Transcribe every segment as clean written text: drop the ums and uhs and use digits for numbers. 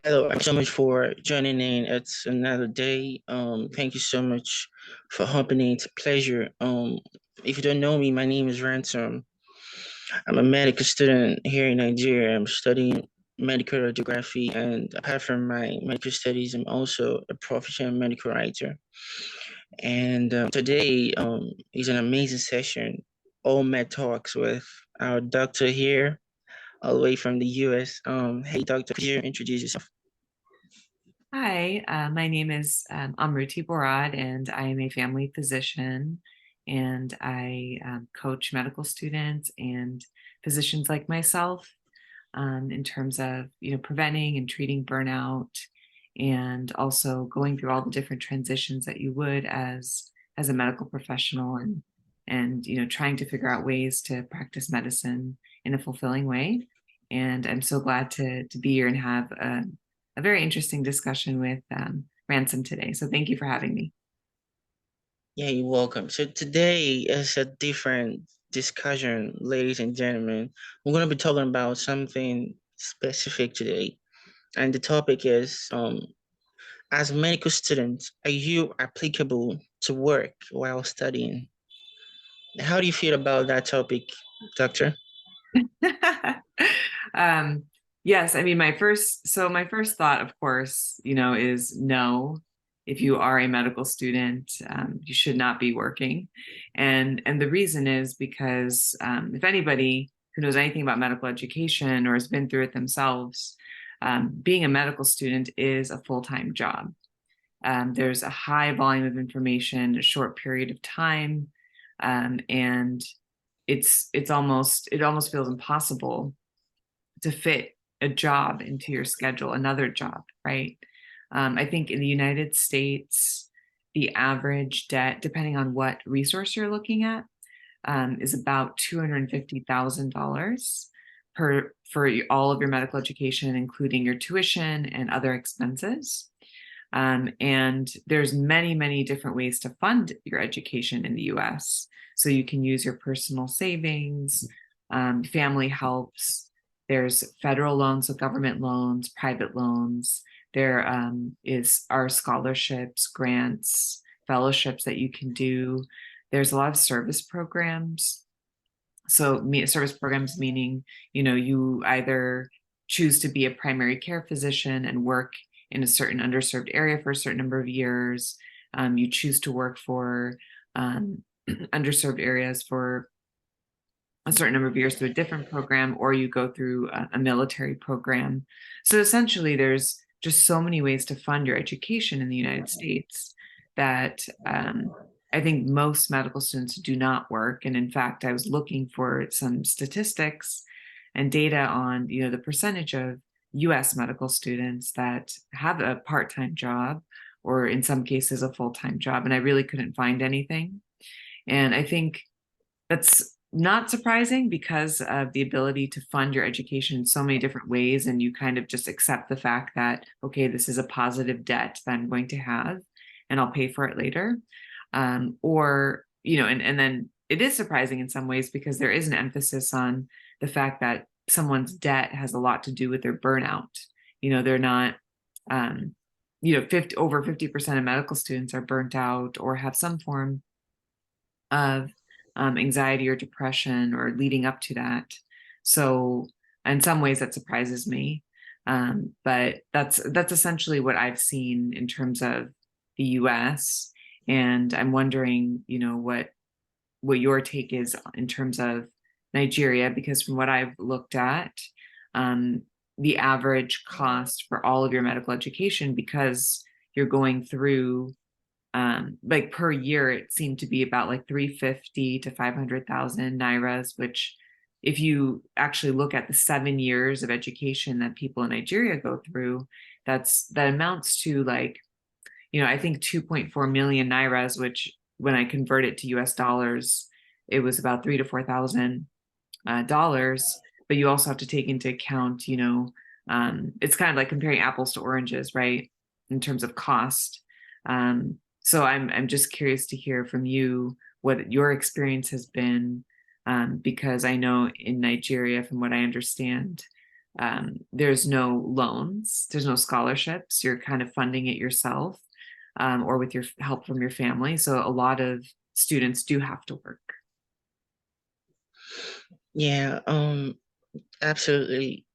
Hello, thank you so much for joining in. It's another day. Thank you so much for hopping in. It's a pleasure. If you don't know me, my name is Ransom. I'm a medical student here in Nigeria. I'm studying medical radiography, and apart from my medical studies, I'm also a professional medical writer. And today is an amazing session. All med talks with our doctor here, all the way from the US. Hey, doctor, could you introduce yourself? Hi, my name is Amruti Borad, and I am a family physician, and I coach medical students and physicians like myself in terms of preventing and treating burnout, and also going through all the different transitions that you would as a medical professional, and trying to figure out ways to practice medicine in a fulfilling way. And I'm so glad to be here and have a very interesting discussion with Ransom today. So thank you for having me. Yeah, you're welcome. So today is a different discussion, ladies and gentlemen. We're going to be talking about something specific today. And the topic is as medical students, are you applicable to work while studying? How do you feel about that topic, doctor? um, yes, I mean my first thought, of course, is no. If you are a medical student, you should not be working, and the reason is because if anybody who knows anything about medical education or has been through it themselves, being a medical student is a full-time job. There's a high volume of information, a short period of time, and it almost feels impossible to fit a job into your schedule, another job, right? I think in the United States, the average debt, depending on what resource you're looking at, is about $250,000 per for all of your medical education, including your tuition and other expenses. And there's many, many different ways to fund your education in the US. So you can use your personal savings, family helps. There's federal loans, so government loans, private loans. There are scholarships, grants, fellowships that you can do. There's a lot of service programs. So service programs meaning, you either choose to be a primary care physician and work in a certain underserved area for a certain number of years. You choose to work for underserved areas for a certain number of years through a different program, or you go through a military program. So essentially, there's just so many ways to fund your education in the United States that I think most medical students do not work. And in fact, I was looking for some statistics and data on, the percentage of US medical students that have a part-time job, or in some cases a full-time job. And I really couldn't find anything. And I think that's not surprising because of the ability to fund your education in so many different ways. And you kind of just accept the fact that, okay, this is a positive debt that I'm going to have and I'll pay for it later. And then it is surprising in some ways because there is an emphasis on the fact that someone's debt has a lot to do with their burnout. They're not, 50% of medical students are burnt out or have some form of anxiety or depression or leading up to that. So in some ways that surprises me. But that's essentially what I've seen in terms of the US. And I'm wondering, what your take is in terms of Nigeria, because from what I've looked at, the average cost for all of your medical education, because you're going through like per year, it seemed to be about like 350 to 500,000 nairas, which if you actually look at the 7 years of education that people in Nigeria go through, that amounts to like, I think 2.4 million nairas, which when I convert it to US dollars, it was about $3,000 to $4,000. But you also have to take into account, it's kind of like comparing apples to oranges, right? In terms of cost. So I'm just curious to hear from you what your experience has been, because I know in Nigeria, from what I understand, There's no loans, there's no scholarships. You're kind of funding it yourself, or with your help from your family. So a lot of students do have to work. Yeah, absolutely.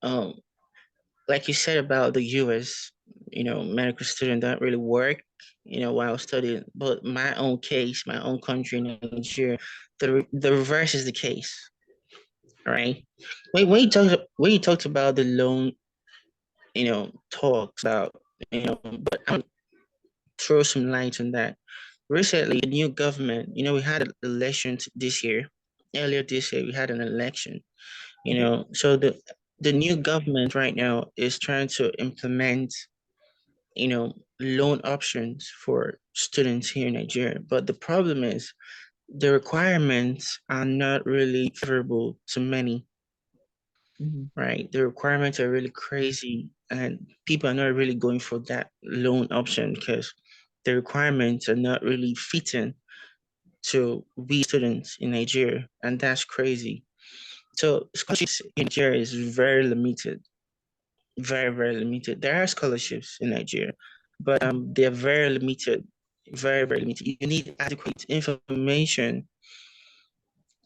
Like you said about the US, medical student don't really work, while studying. But my own case, my own country, Nigeria, the reverse is the case, right? When you talked about the loan, talks about, but I'm throw some light on that. Recently, the new government, we had an election this year. Earlier this year, we had an election, so the new government right now is trying to implement, loan options for students here in Nigeria. But the problem is the requirements are not really favorable to many, Mhm. right? The requirements are really crazy, and people are not really going for that loan option because the requirements are not really fitting to we students in Nigeria, and that's crazy. So scholarships in Nigeria is very limited, very, very limited. There are scholarships in Nigeria, but they're very limited, very, very limited. You need adequate information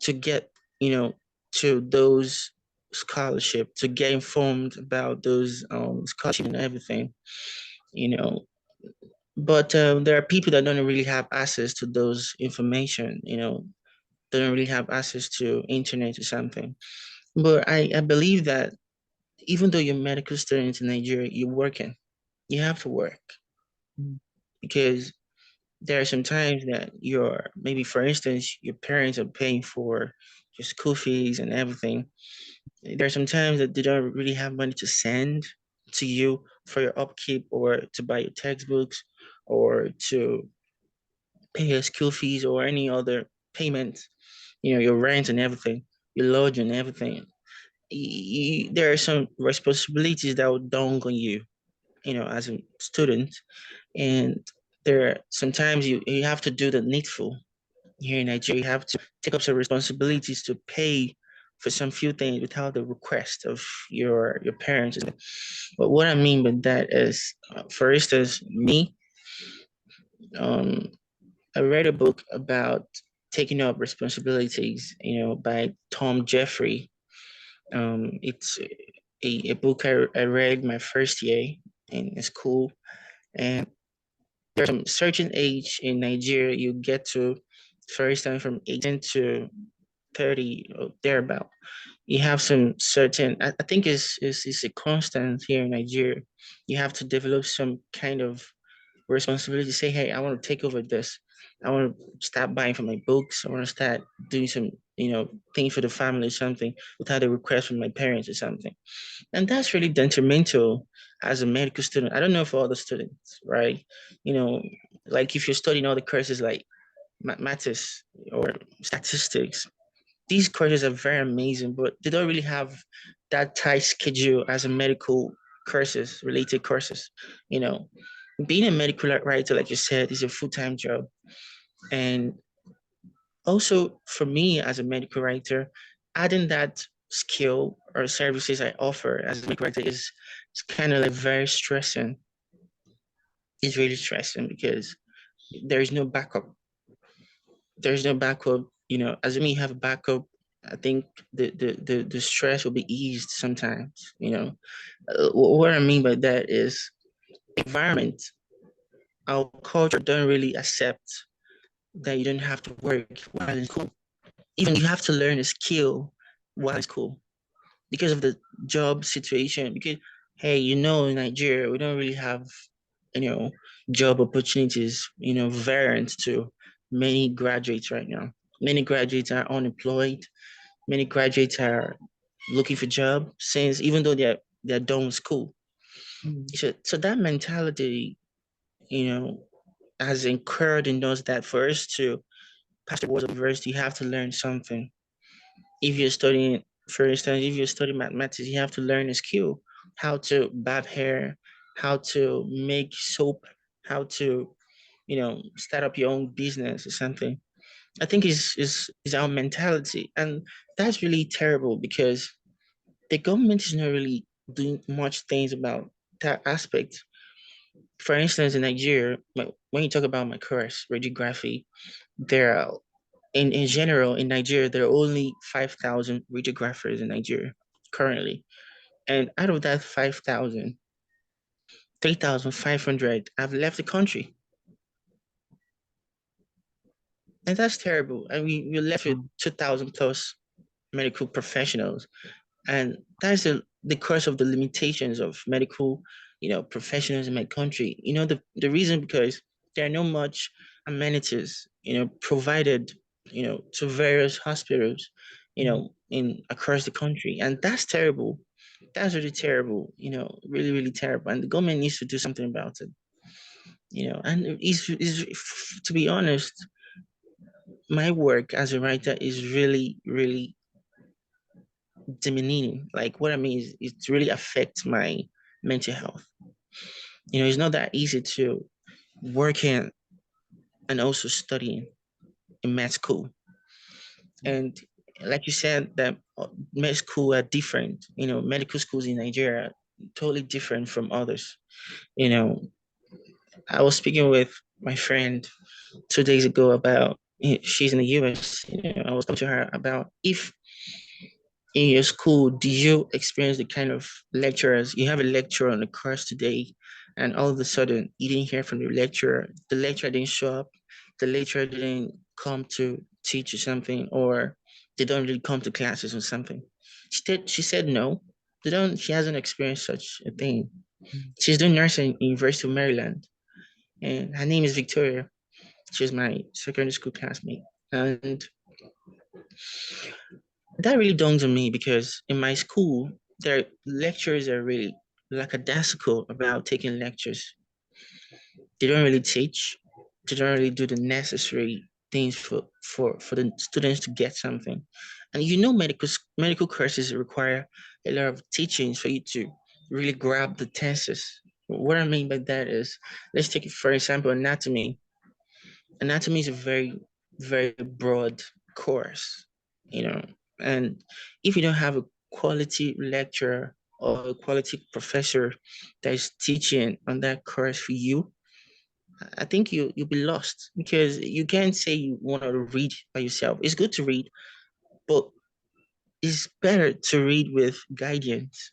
to get, to those scholarship, to get informed about those scholarship and everything, you know. But there are people that don't really have access to those information, they don't really have access to internet or something. But I believe that even though you're a medical student in Nigeria, you're working. You have to work Mhm. because there are some times that maybe for instance, your parents are paying for your school fees and everything. There are some times that they don't really have money to send to you for your upkeep or to buy your textbooks or to pay your school fees or any other payment, your rent and everything, your lodge and everything. There are some responsibilities that will dawn on you, as a student. And sometimes you have to do the needful. Here in Nigeria, you have to take up some responsibilities to pay for some few things without the request of your parents. But what I mean by that is, for instance, me, um, I read a book about taking up responsibilities, by Tom Jeffrey. It's a book I read my first year in school, and there's some certain age in Nigeria you get to, for instance, from 18 to 30 or thereabout. You have some certain, I think it's a constant here in Nigeria. You have to develop some kind of responsibility to say, hey, I want to take over this. I want to start buying for my books. I want to start doing some, things for the family or something without a request from my parents or something. And that's really detrimental as a medical student. I don't know for other students, right? You know, like if you're studying all the courses like mathematics or statistics, these courses are very amazing, but they don't really have that tight schedule as a medical courses, related courses. You know, being a medical writer, like you said, is a full-time job. And also for me as a medical writer, adding that skill or services I offer as a medical writer is it's kind of like very stressing. It's really stressing because there is no backup. There's no backup. Assuming you have a backup, I think the stress will be eased sometimes. What I mean by that is environment. Our culture don't really accept that you don't have to work while in school. Even you have to learn a skill while in school because of the job situation. Because hey, in Nigeria, we don't really have, you know, job opportunities, variant to many graduates right now. Many graduates are unemployed. Many graduates are looking for job since even though they're done with school. Mhm. So that mentality, you know, has incurred in us that for us to pass the words of university, you have to learn something. If you're studying, for instance, if you're studying mathematics, you have to learn a skill, how to barb hair, how to make soap, how to, start up your own business or something. I think is our mentality. And that's really terrible because the government is not really doing much things about that aspect. For instance, in Nigeria, when you talk about my course, radiography, there are in general in Nigeria, there are only 5,000 radiographers in Nigeria currently. And out of that 5,000, 3,500 have left the country. And that's terrible. And we're left with Mm. 2,000 plus medical professionals. And that's the curse of the limitations of medical, professionals in my country. The reason because there are no much amenities, provided, to various hospitals, Mm. in across the country. And that's terrible. That's really terrible, really, really terrible. And the government needs to do something about it, and to be honest, my work as a writer is really, really demeaning. Like what I mean is it really affects my mental health. It's not that easy to work in and also studying in med school. And like you said, that med school are different. Medical schools in Nigeria are totally different from others. You know, I was speaking with my friend 2 days ago about she's in the US. I was talking to her about if in your school, do you experience the kind of lecturers? You have a lecturer on the course today, and all of a sudden you didn't hear from the lecturer didn't show up, the lecturer didn't come to teach you something, or they don't really come to classes or something. She said no. She hasn't experienced such a thing. Mm. She's doing nursing in University of Maryland, and her name is Victoria. She's my secondary school classmate. And that really dawns on me because in my school, their lectures are really lackadaisical about taking lectures. They don't really teach. They don't really do the necessary things for the students to get something. And medical courses require a lot of teachings for you to really grab the tenses. What I mean by that is, let's take for example anatomy. Anatomy is a very, very broad course, you know, and if you don't have a quality lecturer or a quality professor that is teaching on that course for you, I think you'll be lost because you can't say you want to read by yourself. It's good to read, but it's better to read with guidance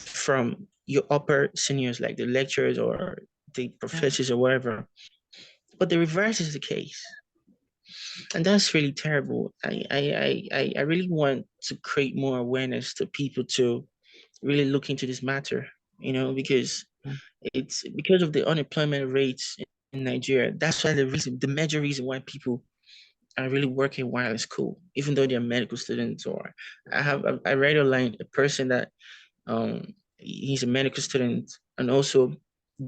from your upper seniors, like the lecturers or the Yeah. professors or whatever. But the reverse is the case. And that's really terrible. I really want to create more awareness to people to really look into this matter, because Yeah. it's because of the unemployment rates in Nigeria. That's why the major reason why people are really working while in school, even though they're medical students. Or I read online a person that he's a medical student and also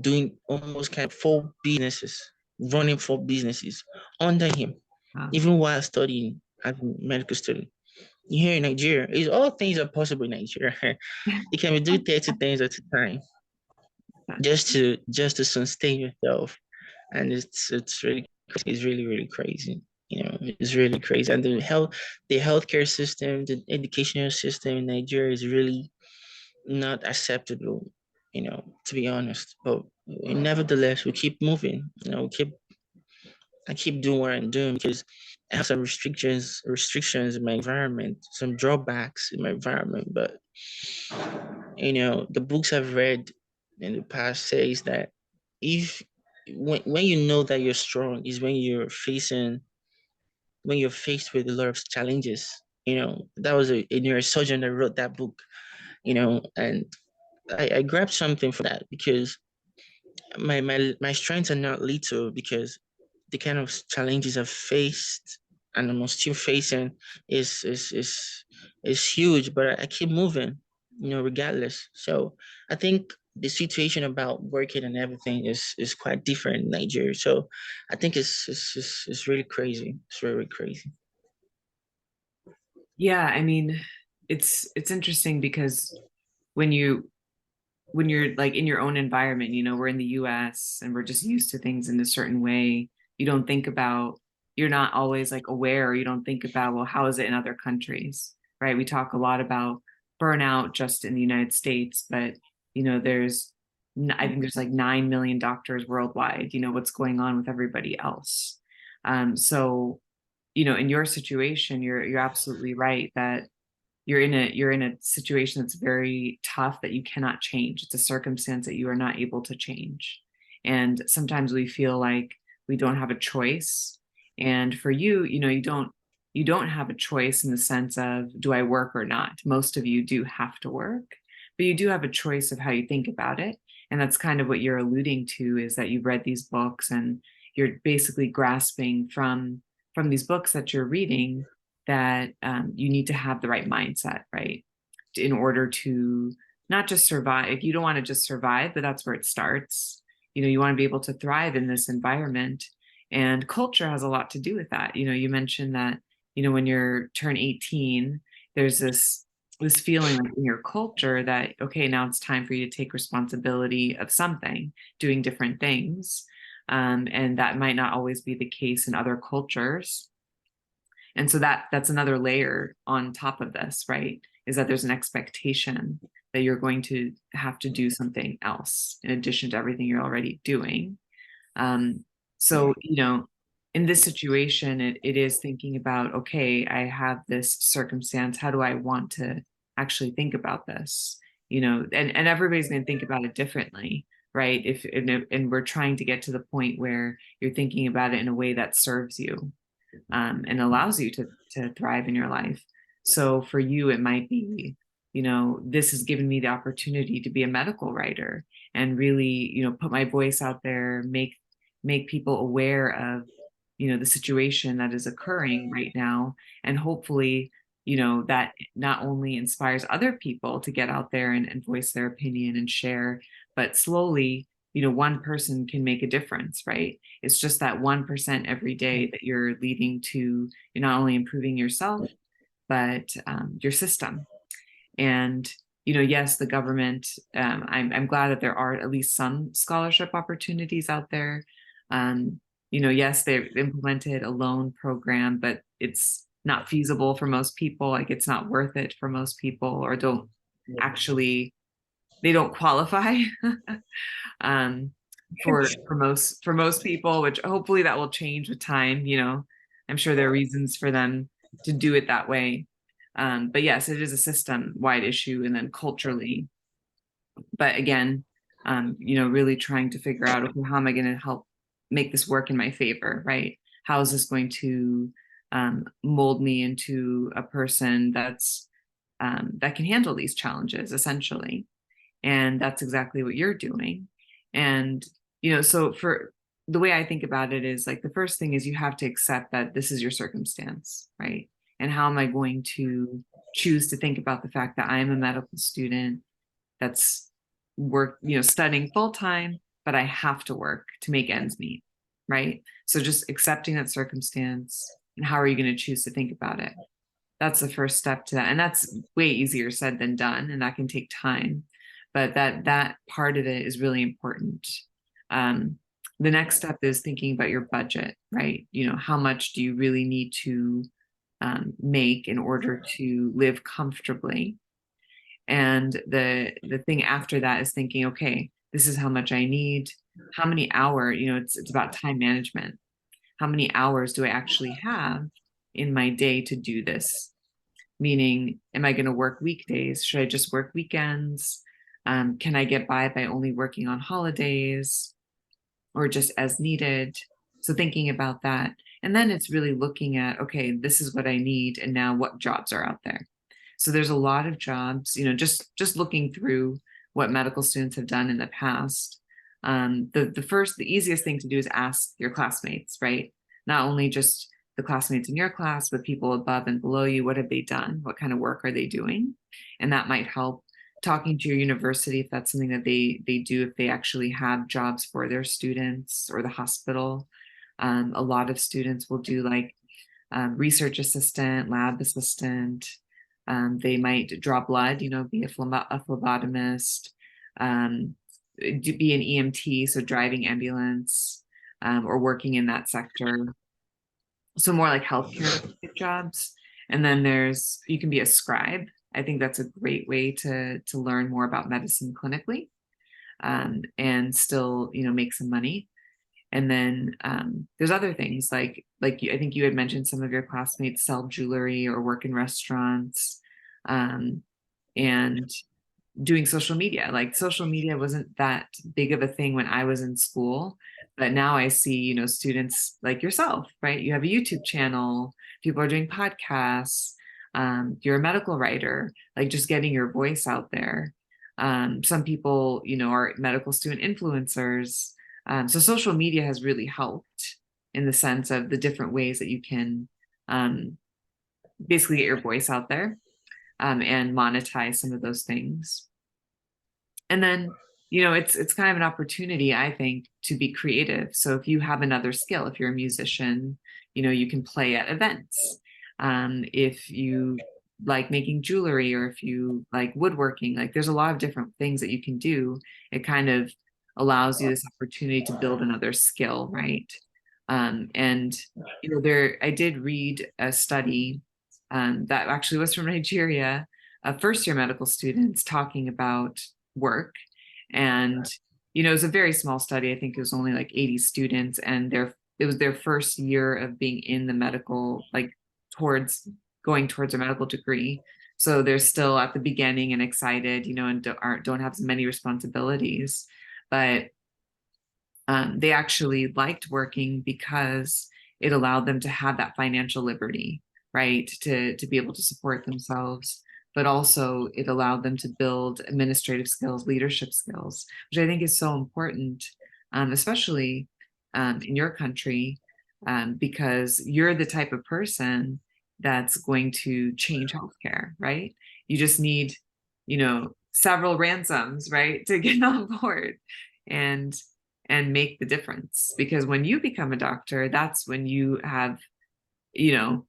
doing almost kind of four businesses, running four businesses under him Wow. even while studying as a medical student. Here in Nigeria, is all things are possible in Nigeria. You can do 30 things at a time just to sustain yourself. And it's really, really crazy. It's really crazy. And the healthcare system, the educational system in Nigeria is really not acceptable, to be honest. But nevertheless, we keep moving, I keep doing what I'm doing because I have some restrictions in my environment, some drawbacks in my environment. But the books I've read in the past says that if when you know that you're strong is when you're faced with a lot of challenges. That was a neurosurgeon that wrote that book. And I grabbed something for that because my strengths are not little because the kind of challenges I've faced and I'm still facing is huge, but I keep moving, regardless. So I think the situation about working and everything is quite different in Nigeria. So I think it's really crazy. It's really crazy. Yeah, I mean, it's interesting because when you're like in your own environment, we're in the US and we're just used to things in a certain way. You don't think about, you're not always like aware, or you don't think about, well, how is it in other countries, right? We talk a lot about burnout just in the United States, but there's I think there's like 9 million doctors worldwide. What's going on with everybody else. So in your situation, you're absolutely right that you're in a situation that's very tough that you cannot change. It's a circumstance that you are not able to change. And sometimes we feel like we don't have a choice. And for you, you don't have a choice in the sense of, do I work or not? Most of you do have to work, but you do have a choice of how you think about it. And that's kind of what you're alluding to, is that you've read these books and you're basically grasping from these books that you're reading that you need to have the right mindset, right? In order to not just survive. You don't want to just survive, but that's where it starts. You want to be able to thrive in this environment. And culture has a lot to do with that. You mentioned that, when you're turn 18, there's this feeling like in your culture that, okay, now it's time for you to take responsibility of something, doing different things. And that might not always be the case in other cultures. And so that's another layer on top of this, right? Is that there's an expectation that you're going to have to do something else in addition to everything you're already doing. So, in this situation, it is thinking about, okay, I have this circumstance. How do I want to actually think about this? And everybody's going to think about it differently, right? And we're trying to get to the point where you're thinking about it in a way that serves you, and allows you to thrive in your life. So for you, it might be, this has given me the opportunity to be a medical writer and really, put my voice out there, make people aware of, the situation that is occurring right now. And hopefully, that not only inspires other people to get out there and voice their opinion and share, but slowly, one person can make a difference, right? It's just that 1% every day that you're leading to, you're not only improving yourself, but your system. And, yes, the government, I'm glad that there are at least some scholarship opportunities out there. Yes, they've implemented a loan program, but it's not feasible for most people. Like, it's not worth it for most people, or they don't qualify um, for most people, which hopefully that will change with time. I'm sure there are reasons for them to do it that way. But yes, it is a system-wide issue, and then culturally. But again, really trying to figure out, okay, how am I going to help make this work in my favor, right? How is this going to mold me into a person that can handle these challenges, essentially? And that's exactly what you're doing. And so for the way I think about it is, like, the first thing is you have to accept that this is your circumstance, right? And how am I going to choose to think about the fact that I am a medical student that's studying full time, but I have to work to make ends meet, right? So just accepting that circumstance, and how are you going to choose to think about it? That's the first step to that. And that's way easier said than done, and that can take time. But that part of it is really important. The next step is thinking about your budget, right? How much do you really need to make in order to live comfortably? And the thing after that is thinking, okay, this is how much I need. How many hours? It's about time management. How many hours do I actually have in my day to do this? Meaning, am I going to work weekdays? Should I just work weekends? Can I get by only working on holidays, or just as needed? So thinking about that. And then it's really looking at, okay, this is what I need. And now what jobs are out there? So there's a lot of jobs, just looking through what medical students have done in the past. The easiest thing to do is ask your classmates, right? Not only just the classmates in your class, but people above and below you. What have they done? What kind of work are they doing? And that might help. Talking to your university, if that's something that they do, if they actually have jobs for their students, or the hospital. A lot of students will do, like, research assistant, lab assistant. They might draw blood, be a phlebotomist, be an EMT, so driving ambulance, or working in that sector. So more like healthcare jobs. And then you can be a scribe I think that's a great way to learn more about medicine clinically, and still, make some money. And then there's other things I think you had mentioned some of your classmates sell jewelry or work in restaurants, um, and doing social media. Like social media wasn't that big of a thing when I was in school, but now I see, students like yourself, right? You have a YouTube channel, people are doing podcasts, you're a medical writer, like just getting your voice out there. Some people, are medical student influencers. So social media has really helped in the sense of the different ways that you can basically get your voice out there, and monetize some of those things. And then, it's kind of an opportunity, I think, to be creative. So if you have another skill, if you're a musician, you can play at events. If you like making jewelry, or if you like woodworking, like there's a lot of different things that you can do. It kind of allows you this opportunity to build another skill, right? And I did read a study that actually was from Nigeria, first year medical students talking about work. And, it was a very small study. I think it was only like 80 students, and it was their first year of being in the medical, like towards going towards a medical degree. So they're still at the beginning and excited, and don't have as many responsibilities. But they actually liked working because it allowed them to have that financial liberty, right? To be able to support themselves, but also it allowed them to build administrative skills, leadership skills, which I think is so important, especially in your country, because you're the type of person that's going to change healthcare, right? You just need, several ransoms, right, to get on board and make the difference. Because when you become a doctor, that's when you have, you know,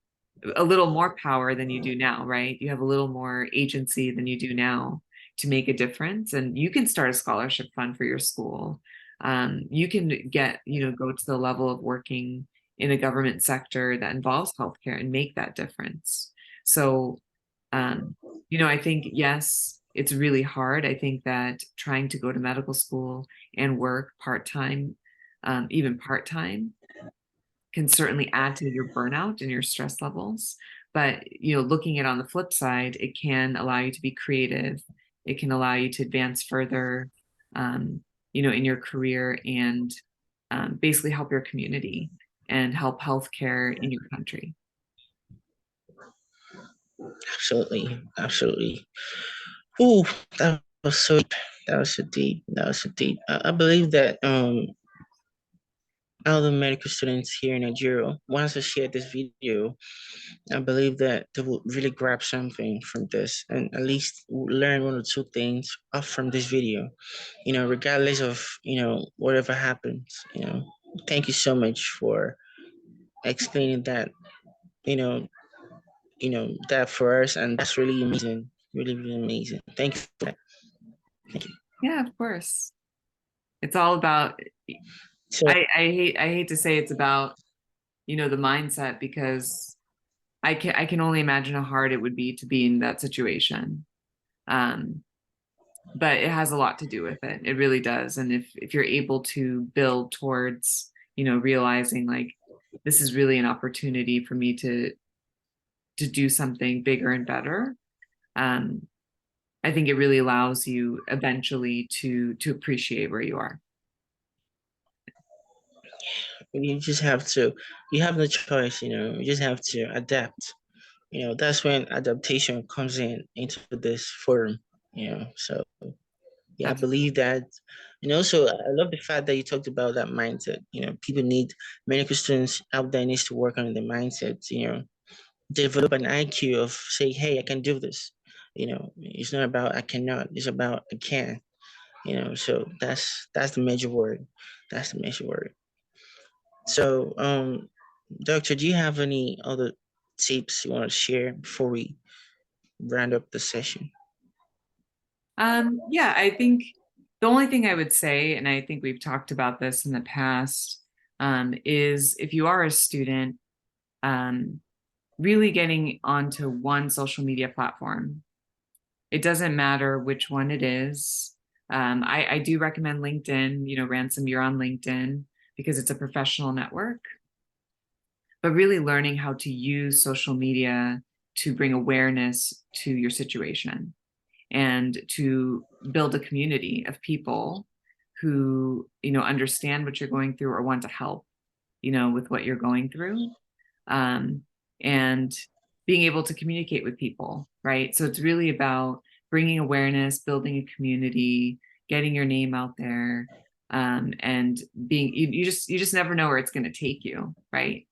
a little more power than you do now, right? You have a little more agency than you do now to make a difference. And you can start a scholarship fund for your school. You can get, go to the level of working in a government sector that involves healthcare and make that difference. So, um, I think, yes, it's really hard. I think that trying to go to medical school and work part-time, even part-time, can certainly add to your burnout and your stress levels. But, looking at it on the flip side, it can allow you to be creative. It can allow you to advance further, in your career, and basically help your community and help healthcare in your country. Absolutely, absolutely. Ooh, that was so deep. That was so deep. That was so deep. I believe that all the medical students here in Nigeria, once I share this video, I believe that they will really grab something from this and at least learn one or two things off from this video. Regardless of whatever happens. Thank you so much for explaining that. You know, that for us, and that's really amazing. Really, really amazing. Thank you for that. Thank you. Yeah, of course. It's all about, So I hate to say it's about, the mindset, because I can only imagine how hard it would be to be in that situation. Um, but it has a lot to do with it. It really does. And if you're able to build towards, realizing like this is really an opportunity for me to do something bigger and better, um, I think it really allows you eventually to appreciate where you are. you just have to, you have no choice. You just have to adapt. That's when adaptation comes into this forum. So yeah, I That's believe that. And also, I love the fact that you talked about that mindset. People need medical students out there needs to work on the mindset. Develop an IQ of say, hey, I can do this. It's not about I cannot. It's about I can. So that's the major word. That's the major word. So, doctor, do you have any other tips you want to share before we round up the session? Yeah, I think the only thing I would say, and I think we've talked about this in the past, is if you are a student, um, really getting onto one social media platform. it doesn't matter which one it is. I do recommend LinkedIn. Ransom, you're on LinkedIn because it's a professional network, but really learning how to use social media to bring awareness to your situation and to build a community of people who understand what you're going through or want to help with what you're going through, and being able to communicate with people, right? So it's really about bringing awareness, building a community, getting your name out there, and being you just never know where it's going to take you, right?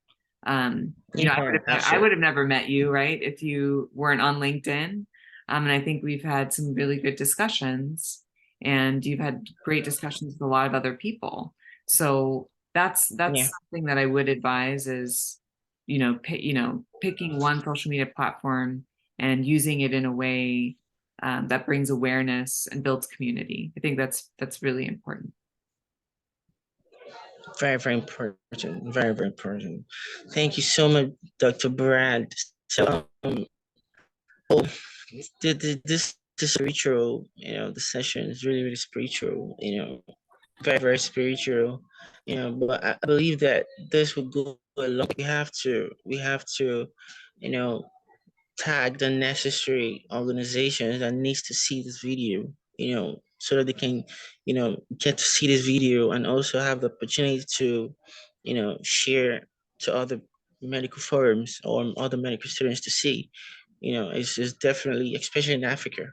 Yeah, I would absolutely. have never met you, right, if you weren't on LinkedIn. And I think we've had some really good discussions, and you've had great discussions with a lot of other people. So Yeah. that's something that I would advise is, picking one social media platform and using it in a way that brings awareness and builds community. I think that's really important. Very, very important. Very, very important. Thank you so much, Dr. Brad. So, oh, this is spiritual. The session is really, really spiritual. Very, very spiritual. But I believe that this will go a long. We have to, you know, tag the necessary organizations that needs to see this video, so that they can, get to see this video and also have the opportunity to, share to other medical forums or other medical students to see. It's definitely, especially in Africa.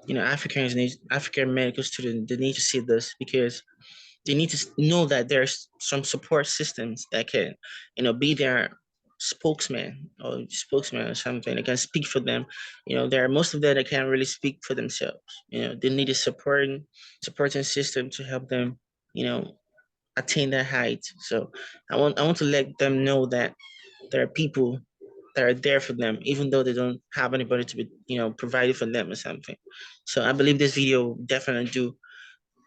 African medical students, they need to see this because they need to know that there's some support systems that can, be their spokesman or something that can speak for them. There are most of them that can't really speak for themselves. They need a supporting system to help them, you know, attain their height. So I want to let them know that there are people that are there for them, even though they don't have anybody to be, provided for them or something. So I believe this video definitely do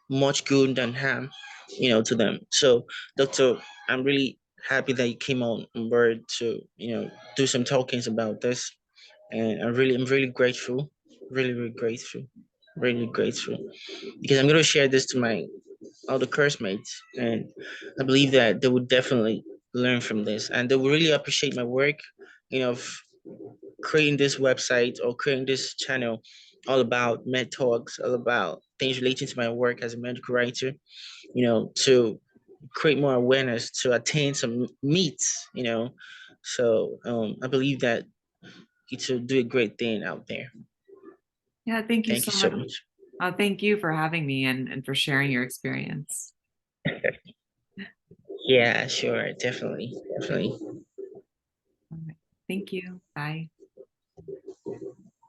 much good than harm, to them. So, Doctor, I'm really happy that you came on board to, do some talkings about this, and I'm really grateful, really, really grateful, really grateful, because I'm gonna share this to my other course mates, and I believe that they would definitely learn from this, and they will really appreciate my work, of creating this website or creating this channel all about med talks, all about things relating to my work as a medical writer, to create more awareness, to attain some meets, So I believe that it will do a great thing out there. Yeah, thank you Thank so you so much. much. Thank you for having me and for sharing your experience. Yeah, sure, definitely, definitely. All right. Thank you. Bye.